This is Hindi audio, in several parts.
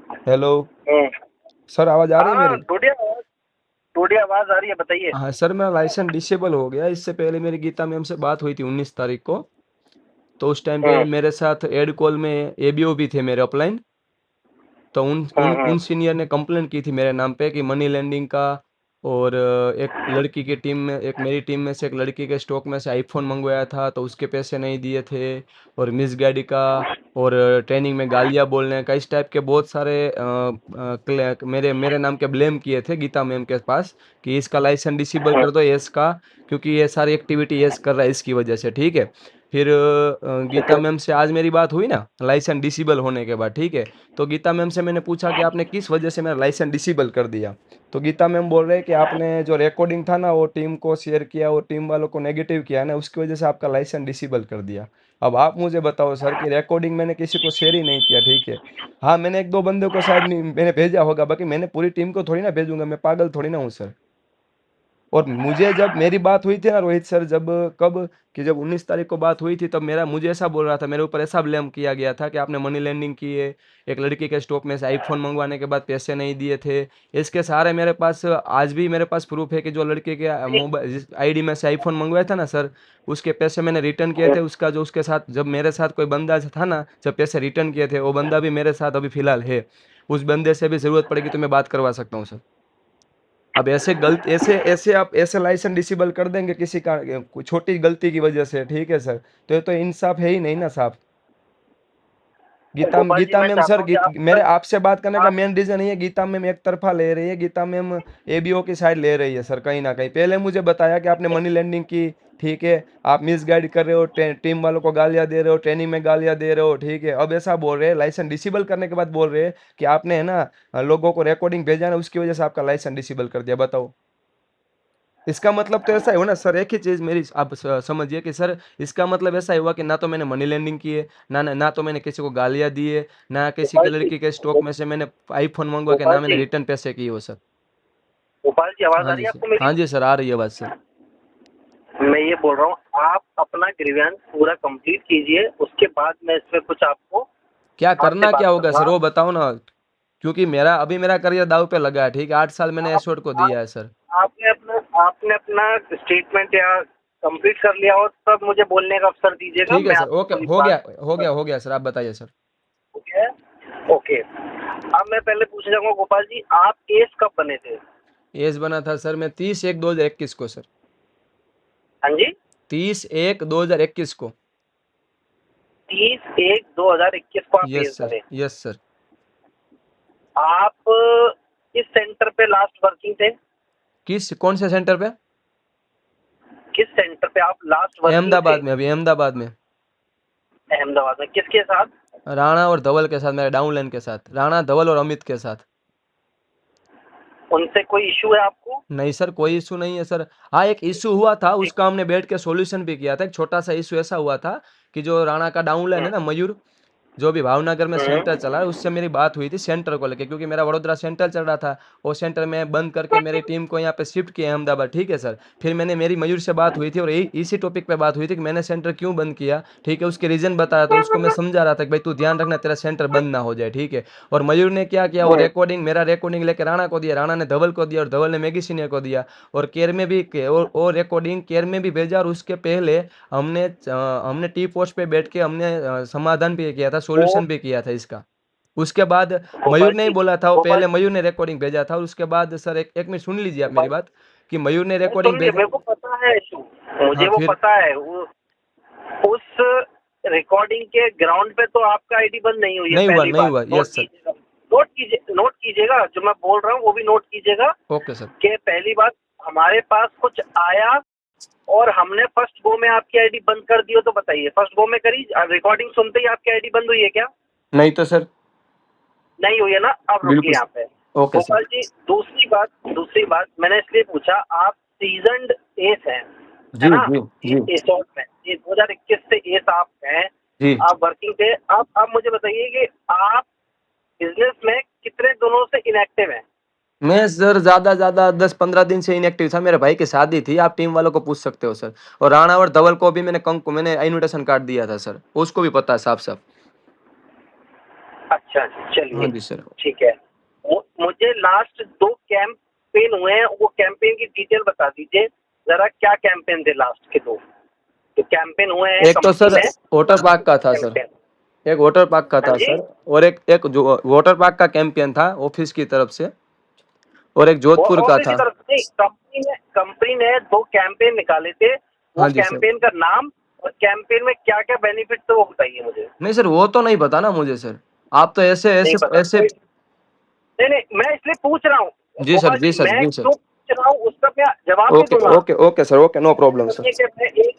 हेलो। हम्म। सर आवाज आ रही है हाँ, मेरी? थोड़ी आवाज आ रही है, बताइए। हाँ सर, मेरा लाइसेंस डिसेबल हो गया। इससे पहले मेरी गीता मैम से बात हुई थी 19 तारीख को। तो उस टाइम पे हम्म। मेरे साथ एड कॉल में एबीओ भी थे मेरे अपलाइन। तो उन उन हम्म। उन सीनियर ने कंप्लेंट की थी मेरे नाम पे कि मनी लेंडिंग का। और एक लड़की की टीम में, एक मेरी टीम में से एक लड़की के स्टॉक में से आईफोन मंगवाया था तो उसके पैसे नहीं दिए थे। और मिस गाड़ी का। और ट्रेनिंग में गालियाँ बोलने का, इस टाइप के बहुत सारे मेरे मेरे नाम के ब्लेम किए थे गीता मैम के पास। कि इसका लाइसेंस डिसेबल हम्म। कर दो यस का। क्योंकि ये सारी एक्टिविटी यस कर रहा है इसकी वजह से, ठीक है। फिर गीता मैम से आज मेरी बात हुई ना लाइसेंस डिसेबल होने के बाद, ठीक है। तो गीता मैम से मैंने पूछा कि आपने किस वजह से मेरा लाइसेंस डिसेबल कर दिया। तो गीता मैम बोल रहे हैं कि आपने जो रिकॉर्डिंग था ना वो टीम को शेयर किया और टीम वालों को नेगेटिव किया ना, उसकी वजह से आपका लाइसेंस डिसेबल कर दिया। अब आप मुझे बताओ सर कि रिकॉर्डिंग मैंने किसी को शेयर ही नहीं किया, ठीक है। हाँ, मैंने एक दो बंदे को शायद मैंने भेजा होगा, बाकी मैंने पूरी टीम को थोड़ी ना भेजूंगा, मैं पागल थोड़ी ना हूँ सर। और मुझे जब मेरी बात हुई थी ना रोहित सर, जब कब कि जब 19 तारीख को बात हुई थी तब मेरा मुझे ऐसा बोल रहा था, मेरे ऊपर ऐसा ब्लेम किया गया था कि आपने मनी लेंडिंग की है। एक लड़की के स्टॉक में से आईफोन मंगवाने के बाद पैसे नहीं दिए थे। इसके सहारे मेरे पास आज भी मेरे पास प्रूफ है कि जो लड़के के मोबाइल आईडी में से आईफोन मंगवाया था ना सर, उसके पैसे मैंने रिटर्न किए थे। उसका जो उसके साथ जब मेरे साथ कोई बंदा था ना, जब पैसे रिटर्न किए थे वो बंदा भी मेरे साथ अभी फिलहाल है। उस बंदे से भी जरूरत पड़ेगी तो मैं बात करवा सकता हूँ सर। अब ऐसे गलत ऐसे ऐसे आप ऐसे लाइसेंस डिसेबल कर देंगे किसी का कोई छोटी गलती की वजह से, ठीक है सर। तो ये तो इंसाफ है ही नहीं ना साहब। गीता गोपाल जी, गीता मैं मैम सर चाहता हूँ कि आप मेरे कल आपसे बात करने का आप मेन रीजन ये है, गीता मैम एक तरफा ले रही है। गीता मैम एबीओ की साइड ले रही है सर। कहीं ना कहीं पहले मुझे बताया कि आपने मनी लेंडिंग की, ठीक है। आप मिस गाइड कर रहे हो, टीम वालों को गालियां दे रहे हो, ट्रेनिंग में गालियां दे रहे हो, ठीक है। अब ऐसा बोल रहे हैं लाइसेंस डिसेबल करने के बाद बोल रहे हैं कि आपने है ना लोगों को रिकॉर्डिंग भेजा ना, उसकी वजह से आपका लाइसेंस डिसेबल कर दिया। बताओ। इसका मतलब तो ऐसा ही हुआ ना सर, एक ही चीज मेरी आप समझिए कि सर इसका मतलब ऐसा ही हुआ कि ना तो मैंने मनी लेंडिंग की है, ना तो मैंने किसी को गालियां दी है, ना किसी के गोपाल जी, लड़की के स्टॉक गो, में से मैंने आईफोन मंगवा के, गोपाल ना मैंने जी, रिटर्न पैसे किए हो सर। गोपाल जी, आवाज हाँ आ रही जी है सर, आपको मेरी? हाँ जी सर, आ रही है बात सर। मैं ये बोल रहा हूँ, आप अपना ग्रीवेंस पूरा कंप्लीट कीजिए, उसके बाद मैं इसमें कुछ आपको क्या आपसे करना क्या बात होगा करूंगा। सर वो बताओ ना। क्योंकि मेरा करियर दाव पे लगा है, ठीक है। 8 साल मैंने आप, एश्योर्ड को आप दिया है सर। आपने अपना स्टेटमेंट या कंप्लीट कर लिया हो तब मुझे बोलने का अवसर दीजिएगा, ठीक है मैं सर, आपसे ओके, पूरी हो बात गया हो गया हो करूंगा। गया सर, आप बताइए सर। ओके। ओके। अब मैं पहले पूछना चाहूंगा, गोपाल जी, आप एस कब बने थे? एज बना था सर मैं 30/1/2021 को सर। हाँ जी। 30/1/2021 को। 30/1/2021 को आप यस एस सर, बने। Yes sir. आप किस सेंटर पे लास्ट वर्किंग थे? किस कौन से सेंटर पे? किस सेंटर पे आप लास्ट वर्किंग थे? अहमदाबाद में, अभी अहमदाबाद में। अहमदाबाद में किसके साथ? राणा और धवल के साथ, मेरे डाउनलाइन के साथ, राणा धवल और अमित के साथ। उनसे कोई इशू है आपको? नहीं सर, कोई इशू नहीं है सर। हाँ, एक इशू हुआ था, ठीक। उसका हमने बैठ के सॉल्यूशन भी किया था। एक छोटा सा इशू ऐसा हुआ था कि जो राणा का डाउनलाइन है हम्म। ना मयूर, जो भी भावनगर में सेंटर हम्म। चला है, उससे मेरी बात हुई थी सेंटर को लेके, क्योंकि मेरा वडोदरा सेंटर चल रहा था। वो सेंटर में बंद करके मेरी टीम को यहाँ पे शिफ्ट किया अहमदाबाद, ठीक है सर। फिर मैंने मेरी मयूर से बात हुई थी और इसी टॉपिक पे बात हुई थी कि मैंने सेंटर क्यों बंद किया, ठीक है। उसके रीजन बताया तो उसको मैं समझा रहा था कि भाई तू ध्यान रखना तेरा सेंटर बंद ना हो जाए, ठीक है। और मयूर ने क्या किया, वो हम्म। रिकॉर्डिंग, मेरा रिकॉर्डिंग लेके राणा को दिया, राणा ने धवल को दिया और धवल ने मैगी सीनियर को दिया। और केयर में भी और रिकॉर्डिंग केयर में भी भेजा। और उसके पहले हमने टी पोस्ट पे बैठ के हमने समाधान भी किया था, वो सॉल्यूशन भी किया था इसका। उसके बाद मयूर गोपाल ने ही जी, बोला था, वो गोपाल पहले जी, मयूर ने रिकॉर्डिंग भेजा था और उसके बाद सर एक मिनट सुन लीजिए आप मेरी गोपाल, बात। कि मयूर ने नहीं रिकॉर्डिंग सुनिए, भेजा। मेरे को पता है इशू, मुझे हाँ वो फिर। पता है। उस रिकॉर्डिंग के ग्राउंड पे तो आपका आईडी बंद नहीं हुई है, नहीं हुआ, पहली नहीं बात हुआ, नोट यस सर। कीजिएगा। नोट कीजिएगा, जो मैं बोल रहा हूँ वो भी नोट कीजिएगा। Okay sir. कि पहली बात, हमारे पास कुछ आया और हमने फर्स्ट गो में आपकी आईडी बंद कर दी हो तो बताइए, फर्स्ट गो में करी रिकॉर्डिंग सुनते ही आपकी आईडी बंद हुई है क्या? नहीं तो सर। नहीं हुई है ना? अब रुकिए बिल्कुल। यहाँ पे। Okay sir. गोपाल जी, दूसरी बात मैंने इसलिए पूछा, आप सीजनड एस हैं, है जी ना? जी जी एसोट में ये 2021 से एस आप हैं। जी। आप वर्किंग थे। आप मुझे बताइए कि आप बिजनेस में कितने दिनों से इनएक्टिव हैं? मैं सर ज्यादा 10-15 दिन से इनएक्टिव था। मेरे भाई की शादी थी, आप टीम वालों को पूछ सकते हो सर। और राणा और धवल को भी मैंने इनविटेशन कार्ड दिया था सर, उसको भी पता है साफ साफ। अच्छा हाँ चलिए जी सर। ठीक है। मुझे लास्ट 2 कैंपेन हुए हैं, वो कैंपेन की डिटेल बता दीजिए जरा, क्या कैंपेन थे लास्ट के 2 जो कैंपेन हुए हैं एक तो कंपनी सर में? वाटर पार्क का था सर, कैंपेन। एक वाटर पार्क का हाँ था जी। सर, और एक एक जो वाटर पार्क का कैंपेन था ऑफिस की तरफ से, और एक वो जोधपुर का ऑफिस की था। तरफ से नहीं, कंपनी ने 2 कैंपेन निकाले थे। वो हाँ जी सर। कैंपेन का नाम और कैंपेन में क्या क्या बेनिफिट थे वो बताइए मुझे। नहीं सर, वो तो नहीं पता ना मुझे सर, आप तो ऐसे नहीं ऐसे पता ऐसे। कोई? नहीं नहीं, मैं इसलिए पूछ रहा हूँ जी सर, गोपाल जी जी, सर, मैं जी सर। जो पूछ रहा हूँ उसका मैं जवाब भी ओके दूंगा। Okay okay sir, okay, no problem sir. सुनिए कि मैं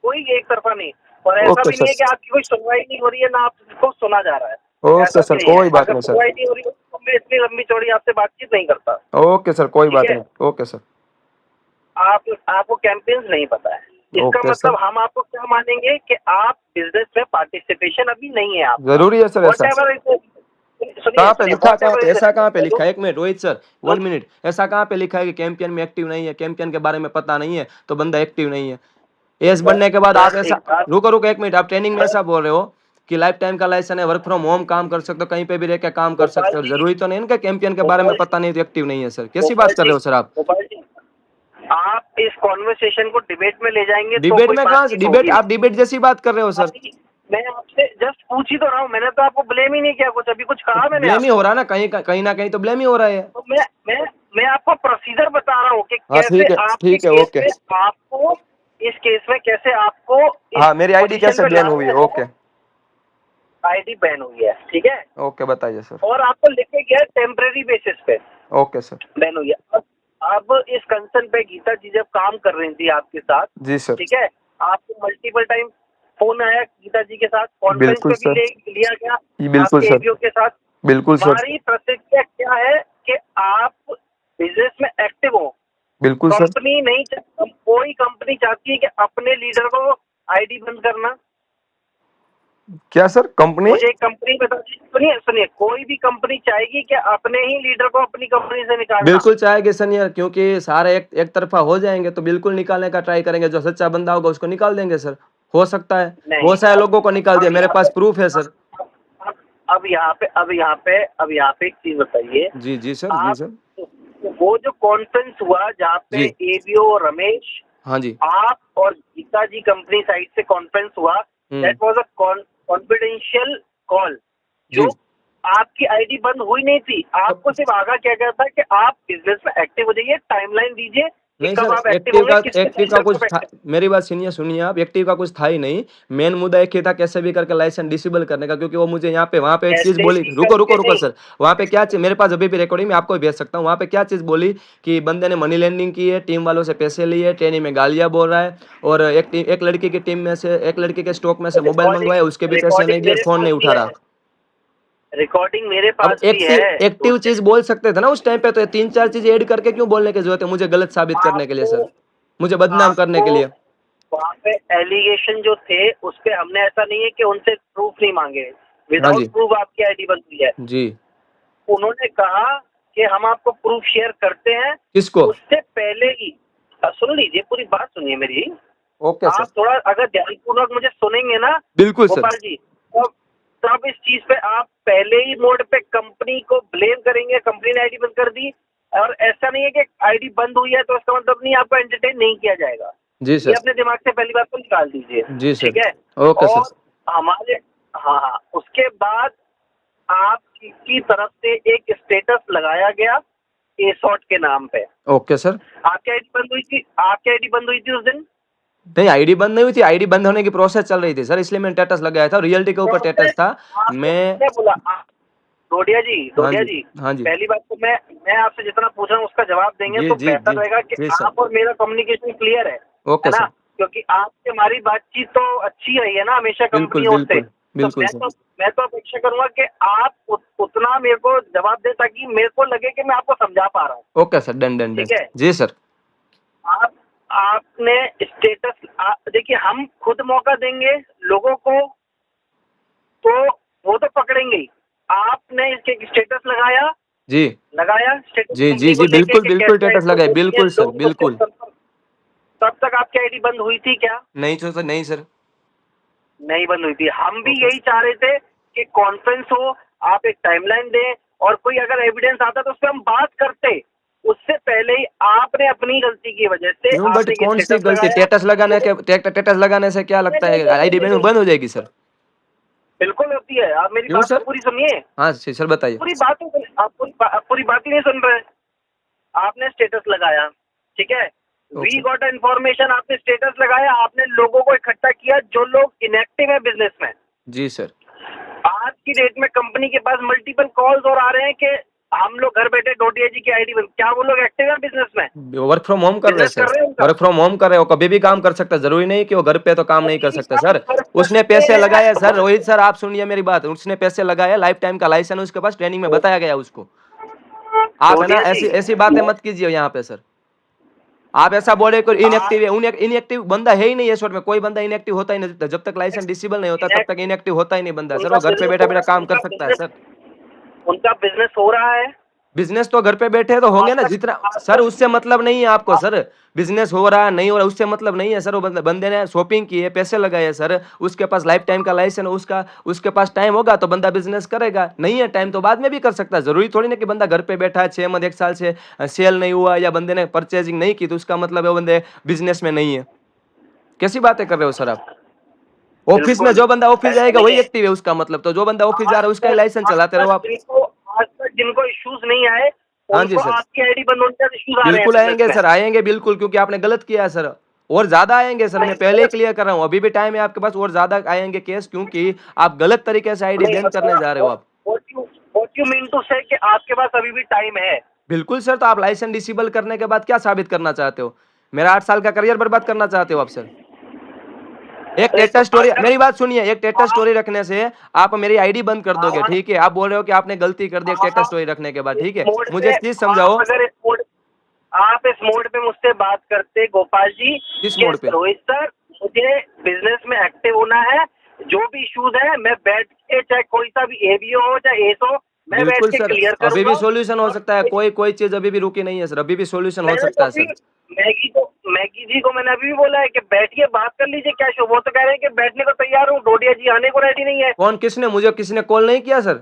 कोई एक तरफा नहीं, और ऐसा ओके भी नहीं है सर, कि आपकी कोई सुनवाई नहीं हो रही है ना आपको सुना जा रहा है, ओके ऐसा भी सर, नहीं है। कोई बात अगर नहीं सर। सुनवाई नहीं हो रही हो तो मैं इतनी लंबी चौड़ी आपसे बातचीत नहीं करता। ओके सर, कोई ठीक बात है, नहीं, ओके सर। आपको कैंपेन्स नहीं पता है, इसका ओके सर, मतलब हम आपको क्या मानेंगे कि आप बिजनेस में पार्टिसिपेशन अभी नहीं है आपका। जरूरी है सर वॉट ऐसा? एवर सुनिए कहाँ पे सुनिए, लिखा, वॉट कहाँ एवर पे इज ऐसा, कहाँ पे लिखा द है? एक मिनट रोहित सर, 1 मिनट, ऐसा कहाँ पे लिखा है कि कैंपियन में एक्टिव नहीं है, कैंपियन के बारे में पता नहीं है तो बंदा एक्टिव नहीं है? एस बनने के बाद आप सर ऐसा, एक बात रुको रुको 1 मिनट, आप ट्रेनिंग में सर, ऐसा बोल रहे हो कि लाइफ टाइम का लाइसेंस है, वर्क फ्रॉम होम काम कर सकते हो, कहीं पे भी रह के काम कर गोपाल सकते हो, जी, जरूरी तो नहीं इनका कैंपियन के बारे में गोपाल पता जी, नहीं तो एक्टिव नहीं है सर? कैसी बात गोपाल कर जी, रहे हो सर आप? गोपाल जी, आप इस कॉन्वर्सेशन को डिबेट में ले जाएंगे तो डिबेट कोई में कहाँ से बातचीत डिबेट, होगी आप नहीं। डिबेट जैसी बात कर रहे हो सर। अभी मैं आपसे जस्ट पूछ ही तो रहा हूँ, मैंने तो आपको ब्लेम ही नहीं किया, कुछ अभी कुछ तो कहा मैंने ब्लेम ही हो आपको? रहा है ना, कहीं ना कहीं तो ब्लेम ही हो रहा है। तो मैं आपको प्रोसीजर बता रहा हूँ कि हाँ कैसे ठीक है, आपके ठीक है, केस ओके। में आपको, इस केस में कैसे आपको इस हाँ, मेरी आईडी पोजीशन कैसे पे बैन हुई है? लाया है। ओके। आईडी बैन हुई है, ठीक है, ओके, बताइए सर। और आपको लिखे गया टेम्परेरी बेसिस पे ओके सर। बैन हुई है। अब इस कंसर्न पे गीता जी जब काम कर रही थी आपके साथ, जी सर। ठीक है, आपको मल्टीपल टाइम फोन आया गीता जी के साथ, कॉन्फ्रेंस बिल्कुल पे भी सर। लिया गया जी बिल्कुल आपके सर। एबीओ के साथ। बिल्कुल सर। हमारी प्रतिक्रिया क्या है कि आप बिजनेस में एक्टिव हो। बिल्कुल सर। कंपनी नहीं कोई कंपनी चाहती है कि अपने लीडर को आईडी बंद करना। क्या सर, कंपनी? मुझे एक कंपनी बता दीजिए, सुनिए सुनिए, कोई भी कंपनी चाहेगी कि अपने ही लीडर को अपनी कंपनी से निकालना। बिल्कुल चाहेंगे सर यार, क्योंकि सारे एक तरफा हो जाएंगे तो बिल्कुल निकालने का ट्राई करेंगे, जो सच्चा बंदा होगा उसको निकाल देंगे सर। हो सकता है, नहीं, बहुत सारे लोगों को निकाल दिया, अब मेरे यहाँ पे पास प्रूफ है सर। अब अब यहाँ पे एक चीज बताइए। जी जी सर, जी आप सर। वो जो कॉन्फ्रेंस हुआ जहाँ पे जी। एबीओ रमेश, हाँ जी। आप और गीता जी कंपनी साइड से कॉन्फ्रेंस हुआ, that was a confidential call, जी। जो आपकी आईडी बंद हुई नहीं थी। आपको सिर्फ आगा क्या गया था कि आप बिजनेस में एक्टिव हो जाइए, टाइमलाइन दीजिए कि नहीं कब सर, आप एक्टिव एक्टिव होंगे, का, किसके एक्टिव साथ का कुछ कब था, एक्टिव। मेरी बात सुनिए, सुनिए आप, एक्टिव का कुछ था ही नहीं। मेन मुद्दा एक ही था कैसे भी करके लाइसेंस डिसेबल करने का, क्योंकि वो मुझे यहाँ पे वहाँ पे एक चीज कैसे बोली, भी रुको रुको करके रुको नहीं। सर, वहाँ पे क्या चीज मेरे पास अभी भी रिकॉर्डिंग में आपको भी भेज सकता हूँ, वहाँ पे क्या चीज बोली कि बंदे ने मनी लैंडिंग की है, टीम वालों से पैसे लिए, ट्रेनिंग में गालियां बोल रहा है, और एक लड़की की टीम में से, एक लड़की के स्टॉक में से मोबाइल रिकॉर्डिंग मंगवाया, उसके भी पैसे नहीं रिकॉर्डिंग दिए, मेरे फोन पास नहीं भी उठा है, रहा। रिकॉर्डिंग मेरे अब पास भी एक्टिव, है एक्टिव चीज बोल सकते थे ना उस टाइम पे, तो ये 3-4 चीज ऐड करके क्यों बोलने की जरूरत है मुझे गलत साबित करने के लिए आपको सर, मुझे बदनाम करने आपको के लिए? वहाँ पे एलिगेशन जो थे उस पे हमने ऐसा नहीं है कि उनसे प्रूफ नहीं मांगे, हाँ विदाउट जी। प्रूफ आपकी आईडी बंद हुई है। जी। उन्होंने कहा कि हम आपको प्रूफ शेयर करते हैं। किसको? उससे पहले ही सुन लीजिए, पूरी बात सुनिए मेरी। Okay sir. आप थोड़ा अगर ध्यानपूर्वक मुझे सुनेंगे ना बिल्कुल सर। गोपाल जी, तब तब इस चीज पे आप पहले ही मोड पे कंपनी को ब्लेम करेंगे, कंपनी ने आईडी बंद कर दी। और ऐसा नहीं है कि आईडी बंद हुई है तो इसका मतलब नहीं आपको एंटरटेन नहीं किया जाएगा। जी ये सर। अपने दिमाग से पहली बात को निकाल दीजिए, जी ठीक सर। है। Okay sir. और हमारे, हाँ हाँ, उसके बाद आपकी तरफ से एक स्टेटस लगाया गया एसॉट के नाम पे। Okay sir. आपकी आईडी बंद हुई थी, आपकी आईडी बंद हुई थी उस दिन। नहीं, आईडी बंद नहीं हुई थी, आईडी बंद होने की प्रोसेस चल रही थी सर, इसलिए मैंने स्टेटस लगाया था, रियलिटी के ऊपर स्टेटस प्रोसेस था। आपको मैं, किसने बोला? डोडिया जी, हाँ डोडिया जी, जी, हाँ जी, पहली बात तो मैं आपसे जितना पूछ रहा हूँ उसका जवाब देंगे जी तो जी बेहतर जी रहेगा कि जी सर। आप और मेरा कम्युनिकेशन क्लियर है ओके ना? सर। क्योंकि आपसे हमारी बातचीत तो अच्छी रही है ना हमेशा बिल्कुल कंपनियों से। बिल्कुल। तो बिल्कुल सर। मैं तो अपेक्षा करूंगा कि आप उतना मेरे को जवाब दें ताकि मेरे को लगे कि मैं आपको समझा पा रहा हूँ। Okay sir, done done done. ठीक है, जी सर। आप आपने स्टेटस देखिए, हम खुद मौका देंगे लोगों को तो वो तो पकड़ेंगे ही। आपने इसके स्टेटस लगाया, जी स्टेटस जी जी कंपनी को जी, लेके बिल्कुल कि बिल्कुल कैसा स्टेटस लगाए, इंप्रूवमेंट चाहिए बिल्कुल सर, लोग उससे बिल्कुल। तब तक आपकी आईडी बंद हुई थी क्या? नहीं तो सर, नहीं सर। नहीं बंद हुई थी। हम भी ओके। यही चाह रहे थे कि कॉन्फ्रेंस हो, आप एक टाइमलाइन दें, और कोई अगर एविडेंस आता तो उस पर हम बात करते। उससे पहले ही आपने अपनी गलती की वजह से क्यों? बट आपने ये कौन सी स्टेटस गलती? लगाया। स्टेटस लगाने से क्या नहीं लगता नहीं है नहीं आईडी नहीं, बंद हो जाएगी सर? बिल्कुल होती है। आप मेरी क्यों बात तो सर? पूरी सुनिए। हाँ सर बताइए। पूरी बात ही आप पूरी बात ही नहीं सुन रहे। आपने स्टेटस लगाया, ठीक है, वी ओके। गॉट इन्फॉर्मेशन, आपने स्टेटस लगाया, आपने लोगों को इकट्ठा किया जो लोग इनएक्टिव है बिजनेस में। जी सर। आज की डेट में कंपनी के पास मल्टीपल कॉल्स और आ रहे हैं कि हम लोग घर बैठे डोडिया जी की आईडी बंद, क्या वो लोग एक्टिव है बिजनेस में? वर्क फ्रॉम होम कर रहे हैं बिजनेस कर सर। रहे हैं उनका? वर्क फ्रॉम होम कर रहे हो, कभी भी काम कर सकता है, जरूरी नहीं कि वो घर पे तो काम नहीं कर कभी भी सकता काम सर। कर उसने सकते पैसे लगाए हैं। सर, रोहित सर आप सुनिए मेरी बात, उसने पैसे लगाए, लाइफ टाइम का लाइसेंस उसके पास, ट्रेनिंग में बताया गया उसको। आप है ना डोडिया जी, ऐसी ऐसी बातें मत कीजिए यहाँ पे सर। आप ऐसा बोले कोई आप इनएक्टिव है, इनएक्टिव बंदा है ही नहीं है शॉर्ट में, कोई बंदा इनएक्टिव होता ही नहीं, जब तक लाइसेंस डिसेबल नहीं होता तब तक इनएक्टिव, इनएक्टिव होता ही नहीं बंदा सर, उनका वो घर पे बिजनेस बैठा हो बैठा रहा है, काम कर सकता है सर। उनका बिजनेस हो रहा है। बिजनेस तो घर पे बैठे तो होंगे ना, जितना आज सर तक उससे मतलब नहीं है आपको आप सर। बिजनेस हो रहा है नहीं हो रहा उससे मतलब नहीं है सर, वो बंदे ने शॉपिंग की है, पैसे लगाए हैं सर, उसके पास लाइफ टाइम का लाइसेंस, उसका उसके पास टाइम होगा तो बंदा बिजनेस करेगा, नहीं है टाइम तो बाद में भी कर सकता है। जरूरी थोड़ी ना कि बंदा घर पे बैठा है 6 मंथ 1 साल से सेल नहीं हुआ या बंदे ने परचेजिंग नहीं की तो उसका मतलब है वो बंदे बिजनेस में नहीं है। कैसी बातें कर रहे हो सर आप? ऑफिस में बिल्कुल जो बंदा ऑफिस ऐसा जाएगा नहीं वही है। एक्टिव है उसका मतलब, तो जो बंदा ऑफिस जा आज रहा है उसका ही तक लाइसेंस आज चलाते रहो तक आप। जिनको आज तक जिनको इश्यूज नहीं आए, हाँ जी उनको सर। आपकी आईडी बंद होने से इश्यूज आ रहे हैं बिल्कुल बिजनेस आएंगे में। सर, आएंगे बिल्कुल, क्योंकि आपने गलत किया है सर। और ज्यादा आएंगे सर, मैं नहीं पहले ही गलत क्लियर कर रहा हूँ, अभी भी टाइम है आपके पास, और ज्यादा आएंगे केस, क्योंकि आप गलत तरीके से आईडी नहीं, बैन करने जा रहे हो आप। व्हाट यू मीन टू से कि आपके पास अभी भी टाइम है? बिल्कुल सर, तो आप लाइसेंस डिसेबल करने के बाद क्या साबित करना चाहते हो? मेरा 8 साल का करियर बर्बाद करना चाहते हो आप सर? एक अरे तो टेटा स्टोरी, अगर मेरी बात सुनिए, एक टेटा आप स्टोरी रखने से आप मेरी आईडी बंद कर दोगे, आप ठीक है? आप बोल रहे हो कि आपने गलती कर दी एक टेटा आप स्टोरी रखने के बाद, इस ठीक है? मोड मुझे पे एक चीज आप समझाओ। अगर इस मोड पे मुझसे बात करते गोपाल जी किस कि मोड पे? रोहित सर मुझे बिजनेस में एक्टिव होना है, जो भी इश्यूज है मैं बैठ के, चाहे कोई सा भी एबीओ हो चाहे एस हो, मैं बैठ बिल्कुल के सर, क्लियर अभी भी करूंगा। सॉल्यूशन हो और सकता है, कोई कोई चीज अभी भी रुकी नहीं है सर, अभी भी सॉल्यूशन हो मैंने तो सकता है अभी सर। मैगी जी को मैंने अभी भी बोला है कि बैठिए बात कर लीजिए, क्या शो, वो तो कह रहे हैं कि बैठने को तैयार हूँ, डोडिया जी आने को रेडी नहीं है। कौन, किसने, मुझे किसी ने कॉल नहीं किया सर?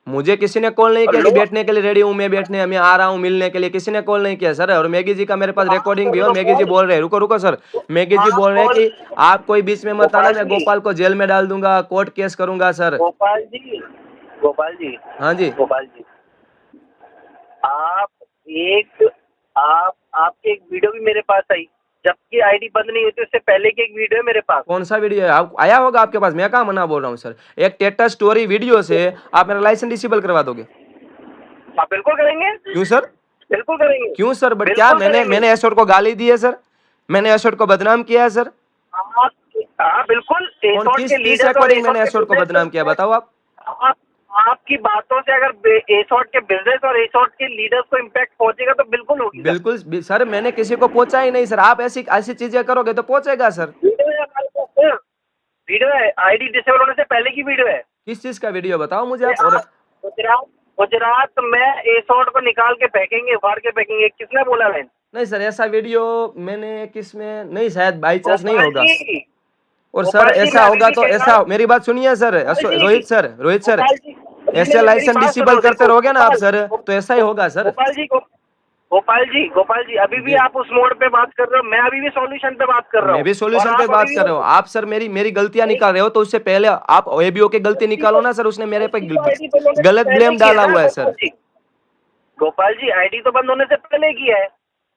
मुझे किसी ने कॉल नहीं और किया कि लोग बैठने के लिए रेडी हूँ, मैं आ रहा हूँ मिलने के लिए, किसी ने कॉल नहीं किया सर। और मैगी जी का मेरे तो पास आप रिकॉर्डिंग कर भी हो, लो मैगी जी कॉल। बोल रहे हैं, रुको रुको सर, तो मैगी जी आप बोल रहे हैं कॉल कि आप कोई बीच में मत आना, गोपाल मैं जी गोपाल को जेल में डाल दूंगा, कोर्ट केस करूंगा सर। गोपाल जी गोपाल जी हाँ जी। गोपाल जी आप एक आप आपकी एक वीडियो भी मेरे पास आई, जबकि आईडी बंद नहीं होती उससे पहले की एक वीडियो है मेरे पास। कौन सा वीडियो है? आप आया होगा आपके पास, मैं कहाँ मना बोल रहा हूँ सर। एक टेटा स्टोरी वीडियो से आप मेरा लाइसेंस डिसेबल करवा दोगे? आप बिल्कुल करेंगे, क्यों सर? बिल्कुल करेंगे, क्यों सर? बट क्या बिल्कुल मैंने करेंगे। मैंने एसोट को गाली दी है सर? मैंने एसोट को बदनाम किया है सर? आप हाँ बिल्कुल, कौन, एसोट के किस लीडर्स और अकॉर्डिंग एसोट मैंने के एसोट को बिजनेस बदनाम किया, बताओ आप। आप आपकी बातों से अगर एसोट के बिजनेस और एसोट के लीडर्स को इम्पैक्ट पहुंचेगा तो बिल्कुल होगी सर। बिल्कुल सर, मैंने किसी को पहुंचा ही नहीं सर, आप ऐसी ऐसी चीजें करोगे तो पहुंचेगा सर। वीडियो है हमारे पास सर, वीडियो है, आईडी डिसेबल होने से पहले की वीडियो है। किस चीज का वीडियो बताओ मुझे आप। और गुजरात गुजरात में एसोट को निकाल के फेंकेंगे, उखाड़ के फेंकेंगे, किसने बोला है? नहीं सर, ऐसा वीडियो मैंने किस में नहीं, शायद बाई चांस नहीं गोपाल होगा। जी और सर गोपाल जी ऐसा मैं अभी होगा भी तो कह रहा ऐसा, हूँ। मेरी बात सुनिए सर, गोपाल जी रोहित सर गोपाल जी ऐसे मेरी लाइसेंस बात डिसेबल सुनो, करते देखो रहोगे ना आप सर, तो ऐसा ही होगा सर। गोपाल जी अभी भी जी। आप उस मोड पे बात कर रहे हो, मैं अभी भी सॉल्यूशन पे बात कर रहा मैं हूँ, भी और सॉल्यूशन पे आप बात अभी कर रहे हो, भी आप सर मेरी मेरी गलतियां नहीं, निकाल रहे हो, तो उससे पहले आप एबीओ की गलती गलती निकालो तो ना सर, उसने मेरे पे गलती तो आईडी बंद होने से गलत पहले ब्लेम की है डाला ना हुआ है सर। गोपाल जी आईडी तो बंद होने से पहले की है,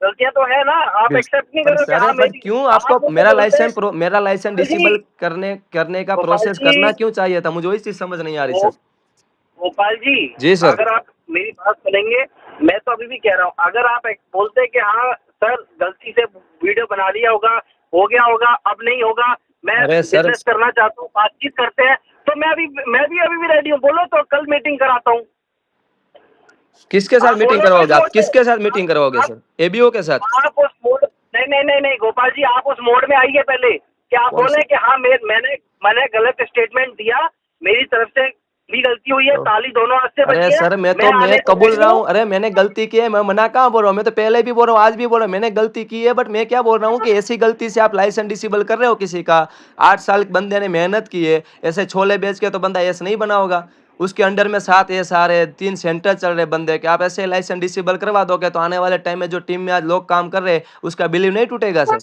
गलतियां तो है ना, आप एक्सेप्ट नहीं कर पर रहे हो कि हाँ सर, पर मेरी, क्यों आप आपको मुझसे बोलते हैं मेरा लाइसेंस गोपाल जी डिसेबल करने का गोपाल प्रोसेस जी करना क्यों चाहिए था? मुझे वही चीज समझ नहीं आ रही गो- सर। गोपाल जी जी सर। अगर आप मेरी बात सुनेंगे, मैं तो अभी भी कह रहा हूँ, अगर आप बोलते हैं कि हाँ सर गलती से वीडियो बना लिया होगा, हो गया होगा, अब नहीं होगा, मैं अरे सर, बिजनेस करना चाहता हूँ, बातचीत करते हैं, तो मैं भी अभी भी रेडी हूँ, बोलो तो कल मीटिंग कराता हूँ। किसके साथ आप मीटिंग बोलो तो इस करवाओगे? आप मोड पे, किसके साथ मीटिंग करवाओगे आप सर? एबीओ के साथ? आप उस मोड, नहीं गोपाल जी, आप उस मोड में आइए पहले, कि आप कौन बोले सा? कि हाँ मैंने गलत स्टेटमेंट दिया, मेरी तरफ से भी गलती हुई है, ताली दोनों हाथ से अरे बजी है, सर, मैं मैं आने को कबूल रेडी रहा हूँ। हूँ, अरे मैंने गलती की है, मैं मना कहाँ बोल रहा हूँ, मैं तो पहले भी बोल रहा हूँ, आज भी बोल रहा हूँ, मैंने गलती की है, बट मैं क्या बोल रहा हूँ कि ऐसी गलती से आप लाइसेंस डिसेबल कर रहे हो किसी का। 8 साल बंदे ने मेहनत की है, ऐसे छोले बेच के तो बंदा ऐसे नहीं बना होगा। उसके अंडर में 7 एएसआर है, 3 सेंटर चल रहे बंदे के, आप ऐसे लाइसेंस डिसेबल करवा दोगे तो आने वाले टाइम में जो टीम में आज लोग काम कर रहे हैं उसका बिलीव नहीं टूटेगा सर।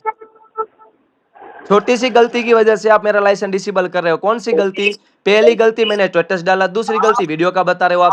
छोटी सी गलती की वजह से आप मेरा लाइसेंस डिसेबल कर रहे हो। कौन सी गलती? पहली गलती मैंने स्टेटस डाला, दूसरी गलती वीडियो का बता रहे हो आप।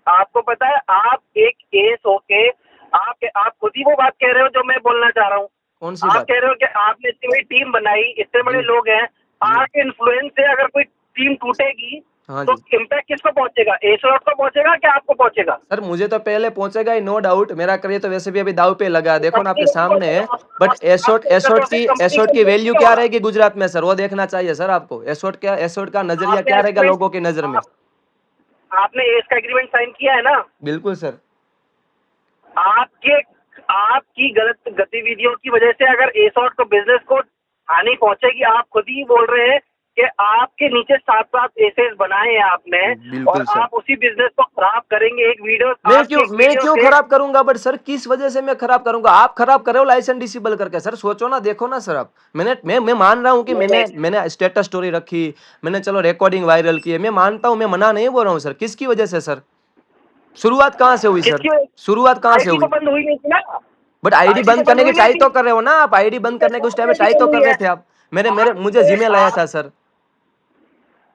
आपको पता है आप एक केस होके आप खुद ही वो बात कह रहे हो जो मैं बोलना चाह रहा हूँ। कौन सी आप बात? कह रहे हो कि आपने इतनी बड़ी टीम बनाई, इतने बड़े जी। लोग हैं, जी। आपके इन्फ्लुएंस से अगर कोई टीम टूटेगी हाँ तो जी। इम्पैक्ट किसको पहुंचेगा? एसोट को पहुंचेगा कि आपको पहुंचेगा? सर मुझे तो पहले पहुंचेगा ही, नो डाउट। मेरा करियर तो वैसे भी अभी दाव पे लगा है, देखो ना आपके कंपनी को नहीं सामने है। पहुंचेगा। बट एसोट एसोट की कंपनी एसोट को की इम्पैक्ट वैल्यू क्या क्या होगा? रहेगी गुजरात में सर, वो देखना चाहिए सर आपको। एसोट का नजरिया आपने क्या रहेगा एग्रीमेंट लोगों की नजर में? आपने एस का एग्रीमेंट साइन किया है ना? बिल्कुल सर। आपके आपकी गलत गतिविधियों की वजह से अगर एसोट को बिजनेस को हानि पहुंचेगी, आप खुद ही बोल रहे हैं कि आपके नीचे 7-7 एसेस बनाए हैं आपने और बिल्कुल सर। आप उसी बिजनेस को खराब करेंगे। एक वीडियो आपकी एक मैं वीडियो क्यों से खराब करूंगा? बट सर किस वजह से मैं खराब करूंगा? आप खराब कर रहे हो लाइसेंस डिसेबल करके। सर सोचो ना, देखो ना सर आप। मैं मान रहा हूँ कि नहीं नहीं मैंने स्टेटस स्टोरी रखी, मैंने चलो रिकॉर्डिंग वायरल की है, मैं मानता हूँ, मैं मना नहीं बोल रहा हूँ सर। किसकी वजह से सर? शुरुआत कहाँ से हुई सर? किसकी शुरुआत कहाँ से आईडी तो हुई? बंद हुई नहीं थी ना? बट आईडी आईडी तो बंद बंद करने की हुई नहीं ट्राई थी। तो कर रहे हो ना आप। आईडी बंद करने के उस टाइम में ट्राई आईडी तो बंद कर हुई रहे है। थे आप। मुझे आपके जिम्मे लाया था सर।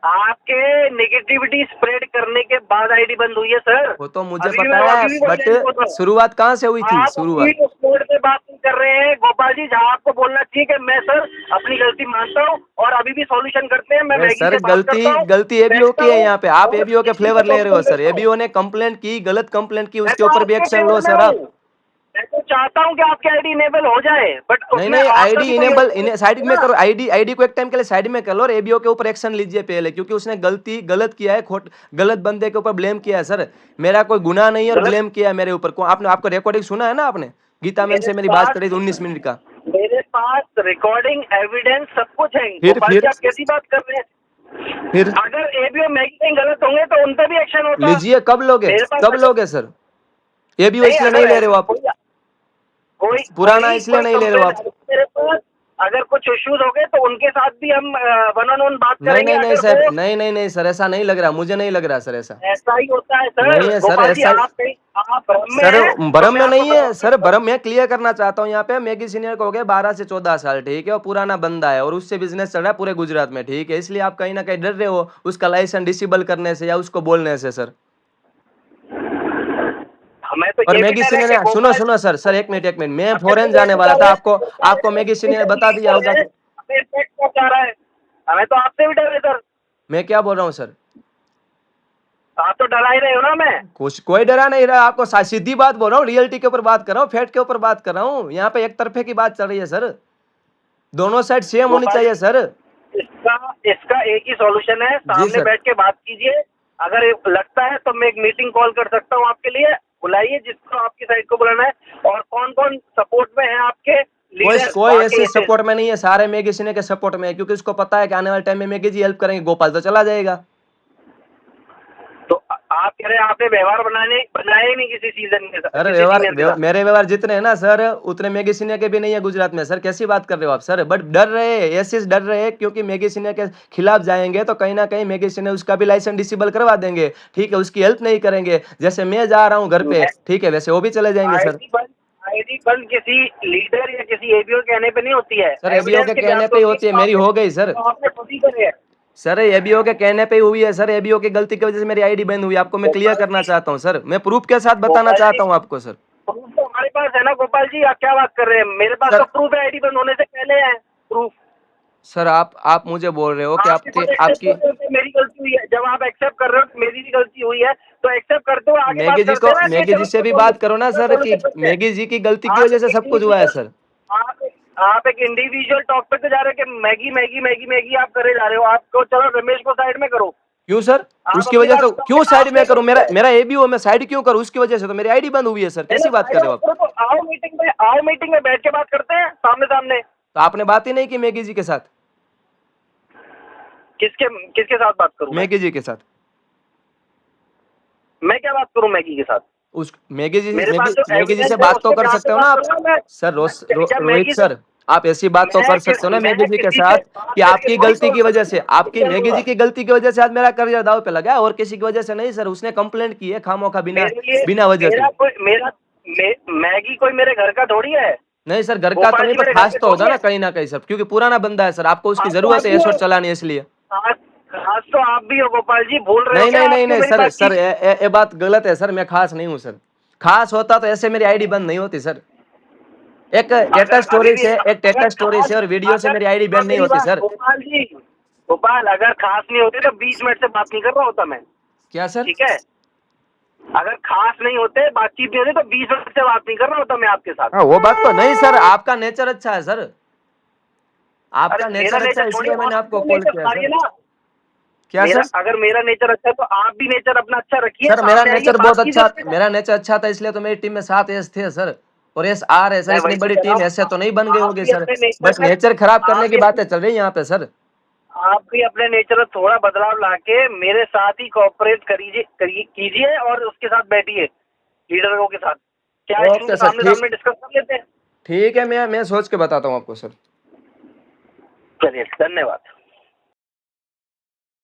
आपके नेगेटिविटी स्प्रेड करने के बाद आईडी बंद हुई है सर। वो तो मुझे अभी पता मैं है, अभी भी वो बट चैलेंज बोल रहा हूँ। शुरुआत कहाँ से हुई थी? आप अपनी शुरुआत उस मोड पे बात नहीं कर रहे हैं गोपाल जी, जहाँ आपको बोलना चाहिए कि मैं सर अपनी गलती मानता हूँ और अभी भी सॉल्यूशन करते हैं। मैं अरे मैगी सर, से बात गलती करता हूँ, गलती एबीओ बैठता की है हूँ यहाँ पे। आप और एबीओ के किसी को फ्लेवर ले रहे हो सॉल्यूशन सर। करता हूँ। एबीओ ने कंप्लेंट की, गलत कंप्लेंट की, मैं उसके तो ऊपर भी आपके एक्शन लो फेवर में सर हूँ। आप। मैं तो चाहता हूँ कि आपकी आईडी इनेबल हो जाए, बट नहीं उसमें नहीं, आपका आईडी भी तो इनेबल योगदान साइड है में ना। करो। आईडी आईडी को एक टाइम के लिए साइड में कर लो और एबीओ के ऊपर एक्शन लीजिए पहले, क्योंकि उसने गलत किया है। गलत बंदे के ऊपर ब्लेम किया है सर। मेरा कोई गुनाह नहीं है और गलत ब्लेम किया है मेरे ऊपर। आपने आपको रिकॉर्डिंग सुना है ना आपने? गीता मैम मेरे से मेरी बात पास करी थी 19 मिनट का। मेरे पास रिकॉर्डिंग एविडेंस सब कुछ है। फिर गोपाल जी फिर आप कैसी बात कर रहे फिर हैं? अगर एबीओ मैगी कहीं गलत होंगे तो उन पर भी एक्शन होता। लीजिए। कब लोगे? मेरे पास कब अगर लोगे सर? एबीओ नहीं, इसलिए नहीं अगर ले रहे हो आप? कोई कोई पुराना कोई इसलिए कोई नहीं ले रहे हो कंप्लेन आप? मेरे पास अगर कुछ इश्यूज हो गए तो उनके साथ भी हम वन ऑन वन बात नहीं करेंगे। नहीं नहीं अगर सर, वो नहीं नहीं नहीं सर, ऐसा नहीं लग रहा, मुझे नहीं लग रहा सर ऐसा। ऐसा ही होता है सर। नहीं है सर, गोपाल जी ऐसा ही। आप कहीं आप भ्रम में सर हैं तो भरम मैं में आपको नहीं है डरा सर, सकता हूँ। भरम मैं क्लियर करना चाहता हूँ यहाँ पे। मैगी सीनियर को हो गए 12 से 14 साल, ठीक है, और पुराना बंदा है और उससे बिजनेस चल रहा है पूरे गुजरात में, ठीक है। इसलिए आप कहीं ना कहीं डर रहे हो उसका लाइसेंस डिसेबल करने से या उसको बोलने से सर। हमें तो और ये भी मैगी डर है सीनियर कि ने, सुनो गोपाल सुनो सर, एक मिनट एक मिनट, मैं अगर फॉरेन कोई जाने ऐसी वाला था। कह आपको मैगी सीनियर ने बता दिया होगा कि हमें इम्पैक्ट पहुंचा रहा है। हमें तो आपसे भी डर है सर। मैं क्या बोल रहा हूँ सर। आप तो डरा ही रहे हो ना। मैं कुछ कोई डरा नहीं रहा आपको। सीधी बात बोल रहा हूँ, रियलिटी के ऊपर बात कर रहा हूँ, फैक्ट के ऊपर बात कर रहा हूँ। यहाँ पे एक तरफे की बात चल रही है सर। दोनों साइड सेम होनी गोपाल चाहिए जी सर। इसका इसका एक ही सॉल्यूशन है, जी सामने सर। बैठ के बात कीजिए। अगर लगता है तो मैं एक मीटिंग कॉल कर सकता हूँ आपके लिए। बुलाइए जिसको आपकी साइड को बुलाना है और कौन कौन सपोर्ट में है आपके कोई लीडर कोई वहाँ के ऐसे एसेस। सपोर्ट में नहीं है, सारे मैगी सीने के सपोर्ट में है, क्योंकि उसको पता है कि आने वाले टाइम में मैगी जी हेल्प करेंगे, गोपाल तो चला जाएगा। तो आप कह रहे हैं आपने व्यवहार बनाया ही नहीं किसी सीजन के साथ, अरे किसी सीनियर के साथ। मेरे व्यवहार जितने हैं ना सर, उतने मैगी सीनियर के भी नहीं है गुजरात में सर। कैसी बात कर रहे हो आप सर? बट डर रहे हैं, ऐसे डर रहे हैं क्योंकि मैगी सीनियर के खिलाफ जाएंगे तो कहीं ना कहीं मैगी सीनियर उसका भी लाइसेंस डिसेबल करवा देंगे, ठीक है, उसकी हेल्प नहीं करेंगे। जैसे मैं जा रहा हूँ घर पे, मैं ठीक है, वैसे वो भी चले जाएंगे सर। आईडी बंद किसी लीडर या किसी एबीओ कहने पे नहीं होती है, सर एबीओ एविडेंस के के कहने बिहार पे पे ही होती है। होती है, तो मेरी हो गई सर। आपने खुद ही करे है। सर एबीओ के कहने पे ही हुई है सर। एबीओ की गलती की वजह से मेरी आईडी बंद हुई। आपको मैं क्लियर गोपाल करना जी चाहता हूँ सर, मैं प्रूफ के साथ बताना गोपाल जी चाहता हूँ आपको सर। प्रूफ तो हमारे पास है ना गोपाल जी। आप क्या बात कर रहे हैं? मेरे पास तो सर प्रूफ है, आईडी बंद होने से पहले है प्रूफ। सर आप मुझे बोल रहे हो कि आपके खुद एक्सेप्ट आपकी कर रहे हो कि मेरी गलती हुई है। जब आप एक्सेप्ट कर रहे हो कि मेरी भी गलती हुई है तो एक्सेप्ट करते हो, आगे बात करते हैं ना कि मैगी जी चलो से भी इसको बात करो ना सर, कि सॉल्यूशन करते हैं। मैगी जी की गलती की आप वजह से एक सब कुछ हुआ है इंडिविजुअल सर। आप आप एक इंडिविजुअल टॉपिक पे जा रहे हो कि मैगी मैगी मैगी मैगी आप करे जा रहे हो। आपको चलो रमेश को साइड में करो। क्यों सर? आप उसकी अपनी वजह बात से बताओ कि क्यों साइड आपने में करूं? गलती मेरा है। मेरा एबीओ मैं साइड क्यों करूं? उसकी वजह से तो मेरी आईडी बंद हुई है सर। नहीं कैसी बात कर रहे हो आप? करो तो आओ मीटिंग में बैठ के बात करते हैं सामने। तो आपने बात ही नहीं की मैगी जी के साथ? किसके किसके साथ बात करूं मैं? मैगी जी के साथ। मैं क्या बात करूं मैगी के साथ? उस मैगी जी मेरे पास जो मैगी जी एविडेंस से है बात तो उसके कर बिहार सकते पे हो ना बात आप। करूंगा मैं। सर क्या रोहित मैगी से सर, आप ऐसी बात तो कर सकते हो ना मैगी जी के साथ कि आपकी गलती की वजह से, आपकी मैगी जी की गलती की वजह से आज मेरा करियर दांव पे लगा है और किसी की वजह से नहीं सर। उसने कंप्लेंट की है खामोखा बिना मेरे लिए बिना वजह मेरा के। कोई मेरा मैगी कोई मेरे घर का थोड़ी है। नहीं सर, घर का तो गोपाल नहीं जी पर मेरे घर खास पे तो होगा थोड़ी ना है। कहीं ना कहीं सर, क्योंकि पुराना बंदा है सर, आपको उसकी खास तो जरूरत आप है भी हो। एसोट चलानी इसलिए। खास खास तो आप भी हो गोपाल जी, भूल रहे हो नहीं क्या नहीं आप नहीं क्यों नहीं मेरी सर, बातचीत। ये बात गलत है सर, मैं खास नहीं हूँ सर। खास होता तो ऐसे मेरी आईडी बंद नहीं होती सर। एक टेटा अगर अभी स्टोरी भी से, एक अगर टेटा स्टोरी खास से और वीडियो से अगर मेरी आईडी बैन नहीं मेरी होती बात सर। गोपाल जी, गोपाल अगर खास नहीं होती तो 20 मिनट से बात नहीं कर रहा होता मैं। क्या सर? ठीक है, अगर खास नहीं होते, बातचीत नहीं होती तो 20 मिनट से बात नहीं कर रहा होता मैं आपके साथ। हाँ वो बात तो नहीं सर, आपका नेचर अच्छा है सर, अरे आपका मेरा नेचर अच्छा नेचर है थोड़ी, इसलिए मैंने आप आपको अपना कॉल नेचर किया सुधारिए सर। ना। क्या मेरा सर? अगर मेरा नेचर अच्छा है तो आप भी नेचर अपना अच्छा रखिए, सर मेरा सामने आइए नेचर बात बहुत कीजिए अच्छा, उसके साथ। मेरा नेचर अच्छा था इसलिए तो मेरी टीम में 7 एस थे सर, और एस आ रहे सर, मैं इतनी वही तो बड़ी कह रहा टीम हूँ, ऐसे तो नहीं बन गई आप होगी भी सर। अपने नेचर बस में नेचर खराब आप करने की भी बातें चल रही है यहाँ पे सर। आप भी अपने नेचर में थोड़ा बदलाव लाके मेरे साथ ही कोऑपरेट कीजिए और उसके साथ बैठिए, लीडरों के साथ। क्या ओके इशू सर, सामने ठीक, सामने डिस्कस कर लेते हैं। ठीक है, मैं सोच के बताता हूँ आपको सर। चलिए, धन्यवाद।